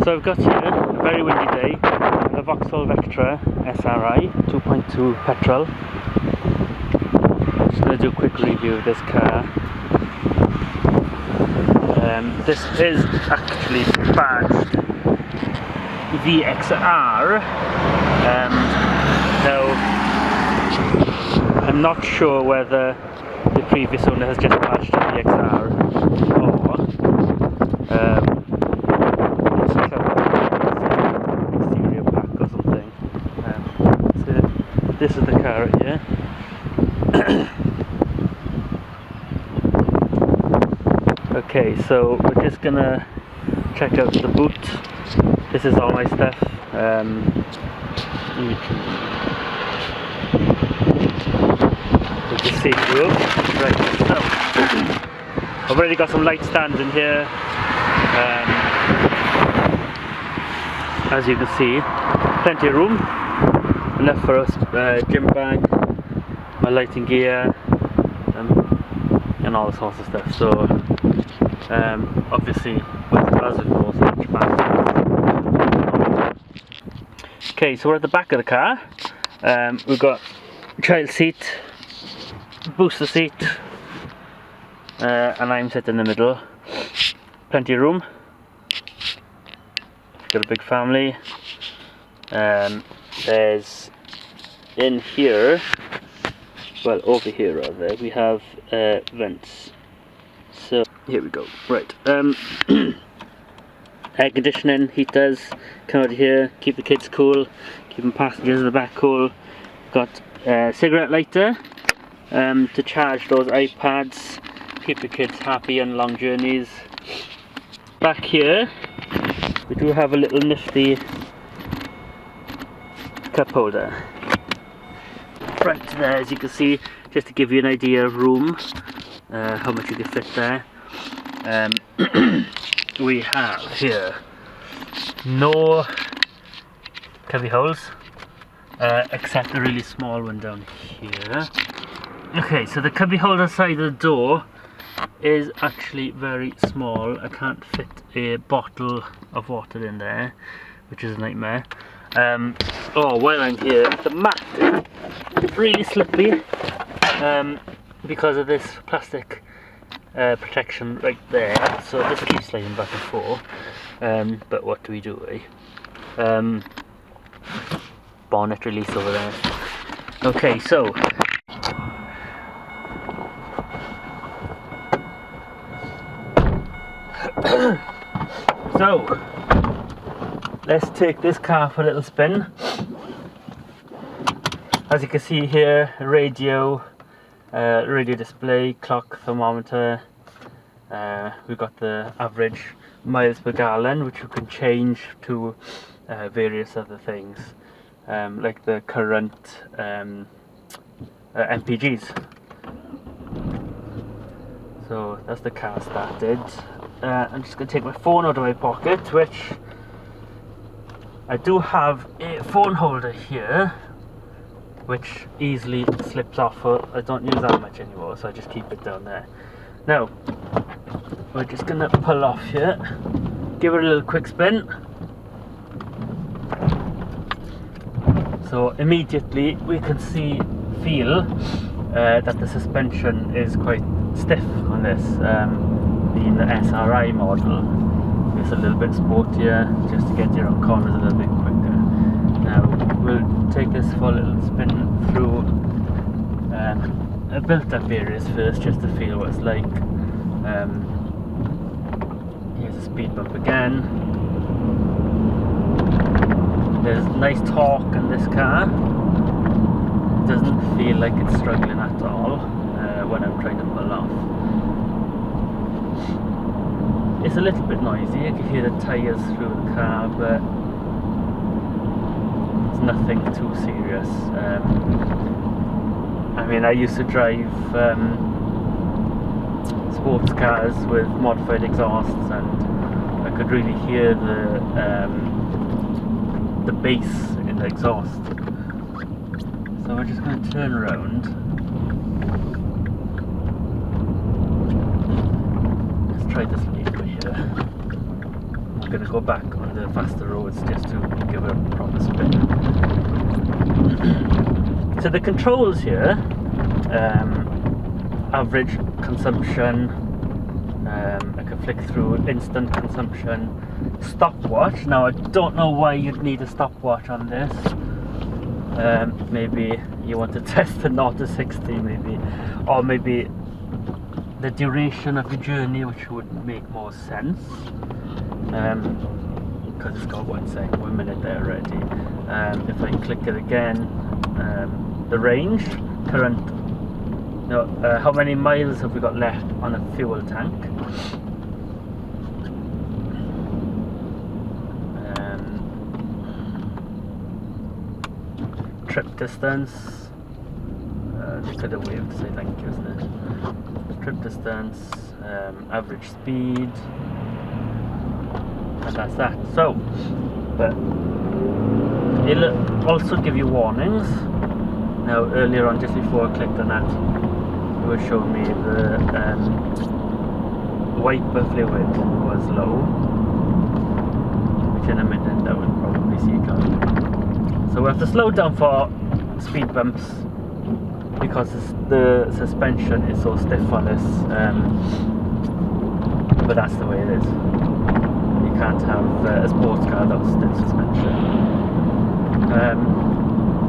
So I've got here a very windy day, the Vauxhall Vectra SRI 2.2 petrol. Just going to do a quick review of this car. This is actually badged VXR. Now, I'm not sure whether the previous owner has just badged VXR or it's like an exterior pack or something. So this is the car right here. Okay, so we're just gonna check out the boot. This is all my stuff. With the seat wheel. Right, so I've already got some light stands in here. As you can see, plenty of room, enough for a gym bag, my lighting gear, and all sorts of stuff. So obviously with cars with more hatchbacks. Okay, so we're at the back of the car. We've got child seat, booster seat, and I'm sitting in the middle. Plenty of room. Got a big family. There's in here, well, over here rather, we have vents. So here we go. Right. Air conditioning, heaters, come out here, keep the kids cool, keeping passengers in the back cool. Got a cigarette lighter to charge those iPads, keep the kids happy on long journeys. Back here we do have a little nifty cup holder. Right there, as you can see, just to give you an idea of room, how much you can fit there. We have here no cubby holes, except a really small one down here. Okay, so the cubby holder side of the door is actually very small. I can't fit a bottle of water in there, which is a nightmare. Oh, while I'm here, the mat is really slippy because of this plastic protection right there, so this keeps sliding back and forth. But what do we do, eh? Bonnet release over there. Okay, so let's take this car for a little spin. As you can see here, radio display, clock, thermometer. We've got the average miles per gallon, which you can change to various other things, like the current MPGs. So that's the car started. I'm just going to take my phone out of my pocket, which I do have a phone holder here, which easily slips off. I don't use that much anymore, so I just keep it down there. Now, we're just going to pull off here, give it a little quick spin. So immediately we can feel that the suspension is quite stiff on this, being the SRI model. It's a little bit sportier, just to get around corners a little bit quicker. Now we'll take this for a little spin through built up areas first, just to feel what it's like. Here's a speed bump again. There's nice torque in this car. It doesn't feel like it's struggling at all when I'm trying to pull off. It's a little bit noisy, I can hear the tyres through the car, but it's nothing too serious. I mean, I used to drive sports cars with modified exhausts, and I could really hear the bass in the exhaust. So we're just going to turn around. Let's try this lever here. going to go back on the faster roads just to give it a proper spin. So the controls here, average consumption, I can flick through instant consumption, stopwatch. Now I don't know why you'd need a stopwatch on this. Maybe you want to test the 0 to 60 maybe, or maybe the duration of your journey, which would make more sense, because it's got 1 minute there already. If I click it again, the range, current, no, how many miles have we got left on a fuel tank? Trip distance, they could have waved to say thank you, isn't it? Trip distance, average speed, and that's that. So, but it'll also give you warnings. Now earlier on, just before I clicked on that, it was showing me the wiper fluid was low, which in a minute I will probably see coming. So we have to slow down for speed bumps because the suspension is so stiff on this, but that's the way it is. You can't have a sports car without stiff suspension.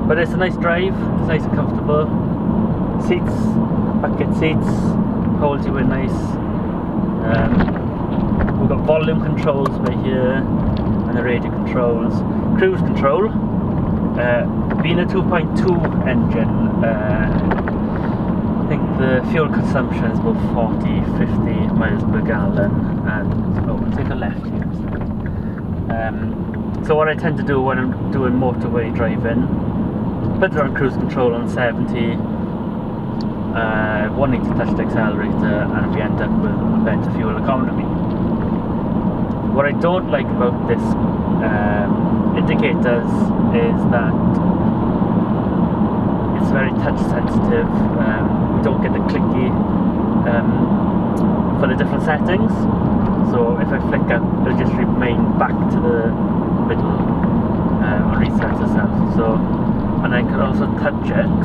But it's a nice drive, it's nice and comfortable. Seats, bucket seats, holds you in nice. We've got volume controls right here and the radio controls. Cruise control. Being a 2.2 engine, I think the fuel consumption is about 40-50 miles per gallon, and we'll take a left here. So what I tend to do when I'm doing motorway driving, put it on cruise control on 70, wanting to touch the accelerator, and we end up with a better fuel economy. What I don't like about this indicators is that it's very touch sensitive. We don't get the clicky for the different settings. So if I flick up, it'll just remain back to the middle and reset itself. So, and I can also touch it.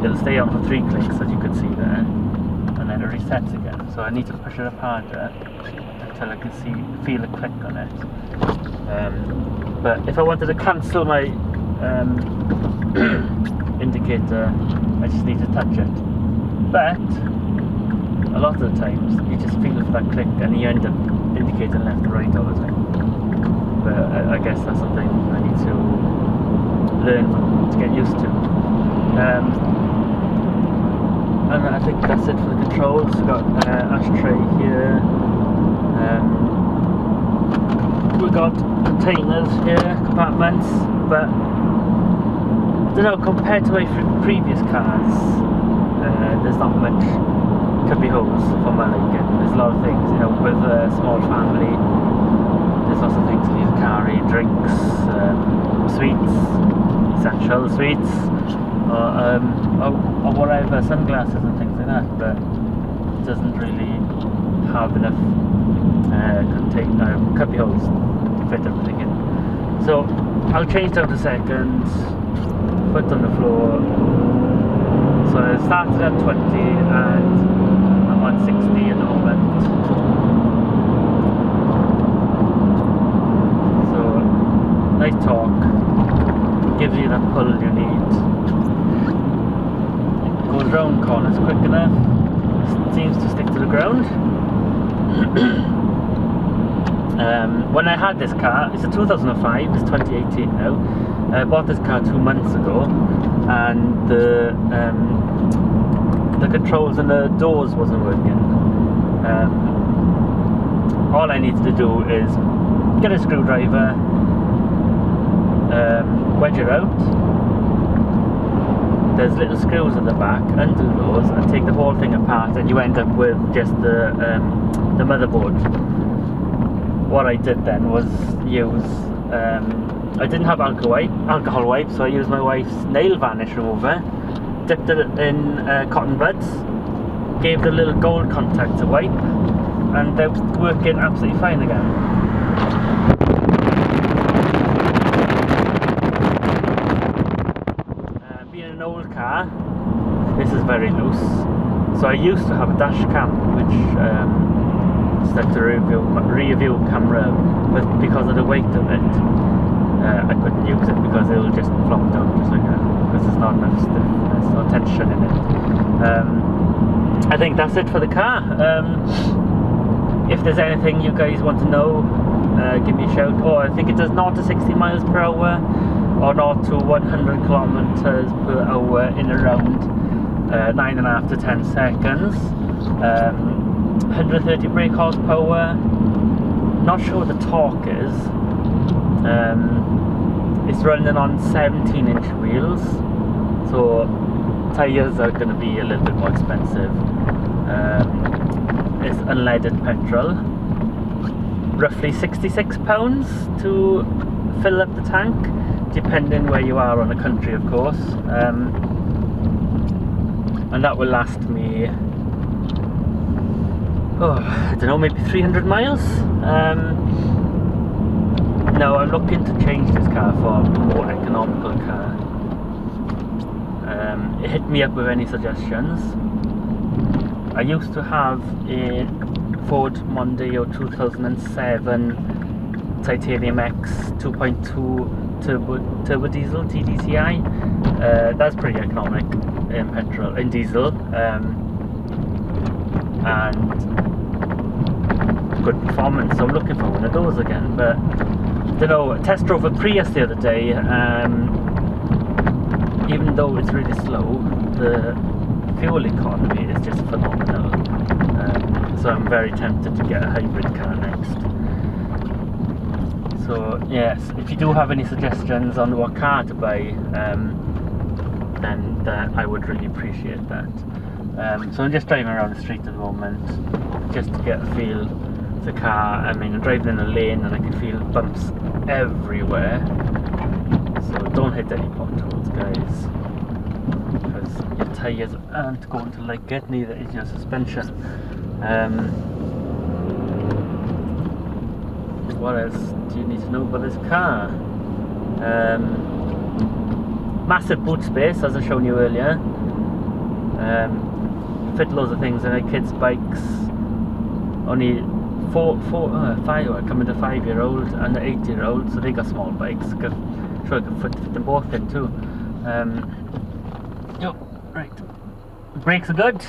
It'll stay on for 3 clicks, as you can see there, and then it resets again. So I need to push it up harder until I can feel a click on it. But if I wanted to cancel my indicator, I just need to touch it. But a lot of the times you just feel it for that click and you end up indicating left or right all the time. But I guess that's something I need to learn to get used to. And I think that's it for the controls. We've got ashtray here. We've got containers here, compartments, but I don't know, compared to my previous cars, there's not much cubby holes for my liking. There's a lot of things, you know, with a small family, there's lots of things you need to carry, drinks, sweets, essential sweets, or whatever, sunglasses and things like that, but it doesn't really have enough cubby holes to fit everything in. So I'll change down to second, foot on the floor. So I started at 20 and I'm on 60 at the moment. So nice torque, gives you that pull you need. Goes round corners quick enough, seems to stick to the ground. When I had this car, it's a 2005, it's 2018 now. I bought this car 2 months ago, and the controls and the doors wasn't working. All I needed to do is get a screwdriver, wedge it out. There's little screws at the back, undo those, and take the whole thing apart, and you end up with just the motherboard. What I did then was use, I didn't have alcohol wipe, so I used my wife's nail varnish remover, dipped it in cotton buds, gave the little gold contact a wipe, and they're working absolutely fine again. old car. This is very loose. So I used to have a dash cam, which set the rear view camera, but because of the weight of it, I couldn't use it because it will just flop down just like that, because there's not enough stiffness or tension in it. I think that's it for the car. If there's anything you guys want to know, give me a shout. Oh, I think it does 0 to 60 miles per hour or 0 to 100 kilometers per hour in around 9.5 to 10 seconds. 130 brake horsepower. Not sure what the torque is. It's running on 17-inch wheels, so tyres are going to be a little bit more expensive. It's unleaded petrol. Roughly £66 to fill up the tank, depending where you are on the country, of course. And that will last me, I don't know, maybe 300 miles. Now I'm looking to change this car for a more economical car. Hit me up with any suggestions. I used to have a Ford Mondeo 2007 Titanium X 2.2 turbo diesel TDCi. That's pretty economic in petrol, in diesel, and good performance. So I'm looking for one of those again. But I don't know, I test drove a Prius the other day. Even though it's really slow, the fuel economy is just phenomenal. So I'm very tempted to get a hybrid car next. So yes, if you do have any suggestions on what car to buy, then I would really appreciate that. So I'm just driving around the street at the moment, just to get a feel of the car. I mean, I'm driving in a lane and I can feel bumps everywhere. So don't hit any potholes, guys, because your tyres aren't going to like it, neither is your suspension. What else do you need to know about this car? Massive boot space, as I shown you earlier. Fit loads of things in it, kids' bikes. Only coming to 5-year-old and the 8-year-old, so they got small bikes. I'm sure I could fit them both in too. Right. Brakes are good.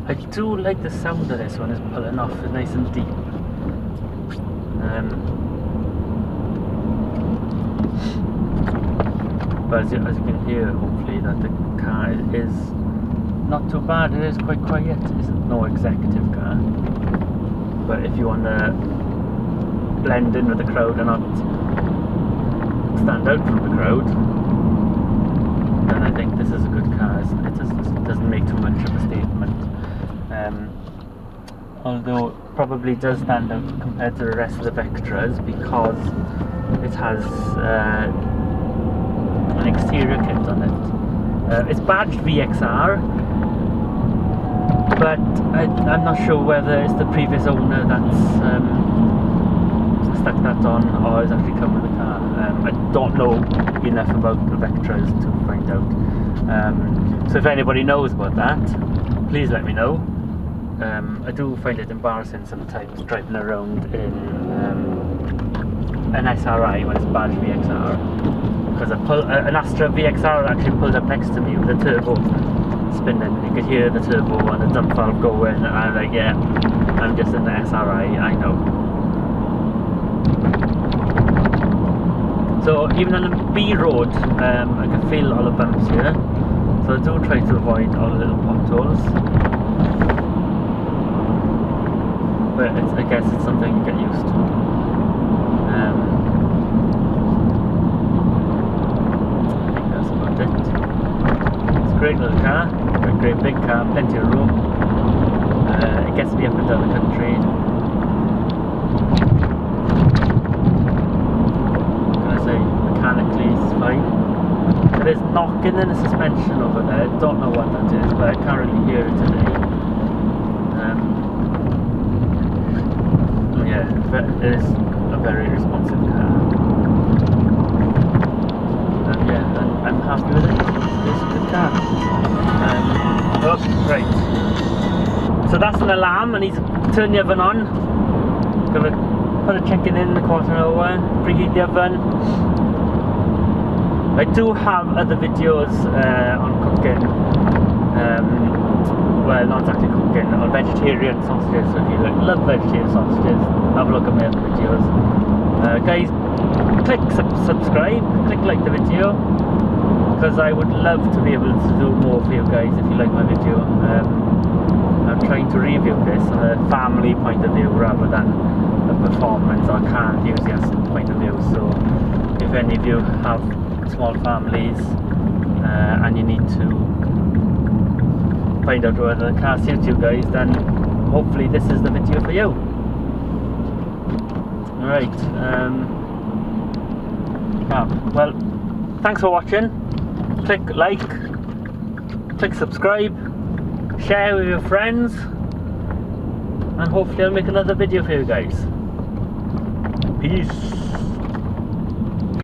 I do like the sound of this one. It's pulling off. It's nice and deep. But as you can hear, hopefully, that the car is not too bad. It is quite quiet. It's no executive car. But if you want to blend in with the crowd and not stand out from the crowd, then I think this is a good car. It just doesn't make too much of a statement. Although it probably does stand out compared to the rest of the Vectras because it has an exterior kit on it. It's badged VXR, but I'm not sure whether it's the previous owner that's stuck that on or has actually come with the car. I don't know enough about the Vectras to find out. So if anybody knows about that, please let me know. I do find it embarrassing sometimes driving around in an SRI when it's badged VXR, because an Astra VXR actually pulled up next to me with a turbo spinning. You could hear the turbo and the dump valve going, and I'm like, yeah, I'm just in the SRI, I know. So even on a B road, I can feel all the bumps here, so I do try to avoid all the little potholes. But I guess it's something you get used to. I think that's about it. It's a great little car, a great big car, plenty of room. It gets me up and down the country. Can I say, mechanically it's fine. There is knocking in the suspension over there. I don't know what that is, but I can't really hear it today. Yeah, but it is a very responsive car. And yeah, I'm happy with it. It's a good car. Oh, right. So that's an alarm. I need to turn the oven on. Gonna put a chicken in the quarter hour, preheat the oven. I do have other videos on cooking. Well, not exactly cooking, on vegetarian sausages. So if you love vegetarian sausages, have a look at my other videos. Guys, click subscribe, click like the video, because I would love to be able to do more for you guys if you like my video. I'm trying to review this on a family point of view rather than a performance or car enthusiast point of view. So if any of you have small families and you need to find out whether the car suits you guys, then hopefully this is the video for you. Alright, well, thanks for watching. Click like, click subscribe, share with your friends, and hopefully I'll make another video for you guys. Peace.